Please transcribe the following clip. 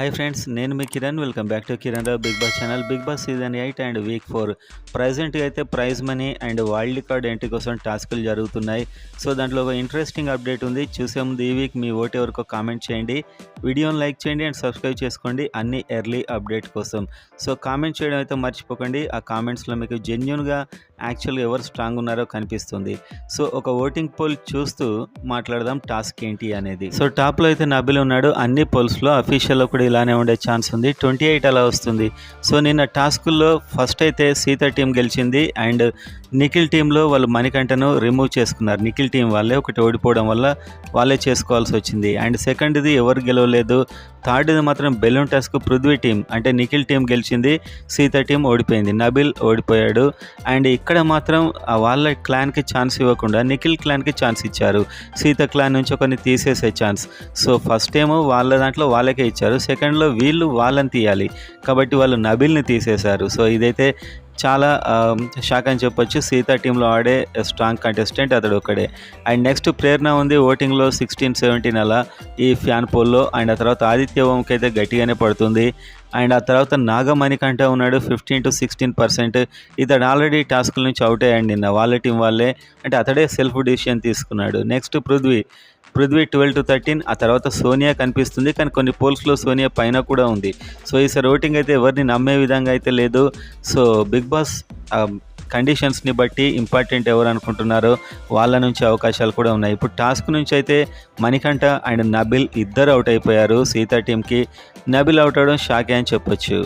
Hi friends, నేను మీ Kiran. Welcome back to Kiran Rao Bigg Boss channel. Bigg Boss season 8 and week 4 ప్రజెంట్గా అయితే prize money and wild card entry కోసం టాస్కులు జరుగుతున్నాయి. సో దాంట్లో ఒక ఇంట్రెస్టింగ్ అప్డేట్ ఉంది. చూసే ముందు ఈ వీక్ మీ ఓటు ఎవరికో కామెంట్ చేయండి, వీడియోని లైక్ చేయండి అండ్ సబ్స్క్రైబ్ చేసుకోండి అన్ని ఎర్లీ అప్డేట్ కోసం. సో కామెంట్ చేయడం అయితే మర్చిపోకండి. ఆ కామెంట్స్లో మీకు జెన్యున్గా యాక్చువల్గా ఎవరు స్ట్రాంగ్ ఉన్నారో కనిపిస్తుంది. సో ఒక ఓటింగ్ పోల్ చూస్తూ మాట్లాడదాం టాస్క్ ఏంటి అనేది. సో టాప్లో అయితే నబిల్ ఉన్నాడు. అన్ని పోల్స్లో అఫీషియల్లో కూడా ఇలానే ఉండే ఛాన్స్ ఉంది. 28 అలా వస్తుంది. సో నిన్న టాస్కుల్లో ఫస్ట్ అయితే సీత టీం గెలిచింది అండ్ నిఖిల్ టీంలో వాళ్ళు మణికంఠను రిమూవ్ చేసుకున్నారు. నిఖిల్ టీం వాళ్ళే ఒకటి ఓడిపోవడం వల్ల వాళ్ళే చేసుకోవాల్సి వచ్చింది. అండ్ సెకండ్ది ఎవరు గెలవలేదు. థర్డ్ది మాత్రం బెలూన్ టాస్క్ పృథ్వీ టీం అంటే నిఖిల్ టీం గెలిచింది, సీత టీం ఓడిపోయింది, నబిల్ ఓడిపోయాడు. అండ్ ఇక్కడ మాత్రం వాళ్ళ క్లాన్కి ఛాన్స్ ఇవ్వకుండా నిఖిల్ క్లాన్కి ఛాన్స్ ఇచ్చారు. సీత క్లాన్ నుంచి ఒకరిని తీసేసే ఛాన్స్. సో ఫస్ట్ ఏమో వాళ్ళ దాంట్లో వాళ్ళకే ఇచ్చారు, సెకండ్లో వీళ్ళు వాళ్ళని తీయాలి కాబట్టి వాళ్ళు నబిల్ని తీసేశారు. సో ఇదైతే చాలా షాక్ అని చెప్పొచ్చు. సీత టీంలో ఆడే స్ట్రాంగ్ కంటెస్టెంట్ అతడు ఒకడే. అండ్ నెక్స్ట్ ప్రేరణ ఉంది ఓటింగ్లో 16-17 అలా ఈ ఫ్యాన్ పోల్లో. అండ్ ఆ తర్వాత ఆదిత్య ఓంకి అయితే గట్టిగానే పడుతుంది. అండ్ ఆ తర్వాత నాగమణికంఠ ఉన్నాడు 15-16%. ఇతడు ఆల్రెడీ టాస్కుల నుంచి అవుట్ అయ్యాడు నిన్న, వాళ్ళ టీం వాళ్ళే, అంటే అతడే సెల్ఫ్ డిసిషన్ తీసుకున్నాడు. నెక్స్ట్ పృథ్వీ 12-13. ఆ తర్వాత సోనియా కనిపిస్తుంది, కానీ కొన్ని పోల్స్లో సోనియా పైన కూడా ఉంది. సో ఈసారి ఓటింగ్ అయితే ఎవరిని నమ్మే విధంగా అయితే లేదు. సో బిగ్ బాస్ కండిషన్స్ని బట్టి ఇంపార్టెంట్ ఎవరు అనుకుంటున్నారో వాళ్ళ నుంచి అవకాశాలు కూడా ఉన్నాయి. ఇప్పుడు టాస్క్ నుంచి అయితే మణికంఠ అండ్ నబిల్ ఇద్దరు అవుట్ అయిపోయారు. సీతా టీంకి నబిల్ అవుట్ అవడం షాకే అని చెప్పొచ్చు.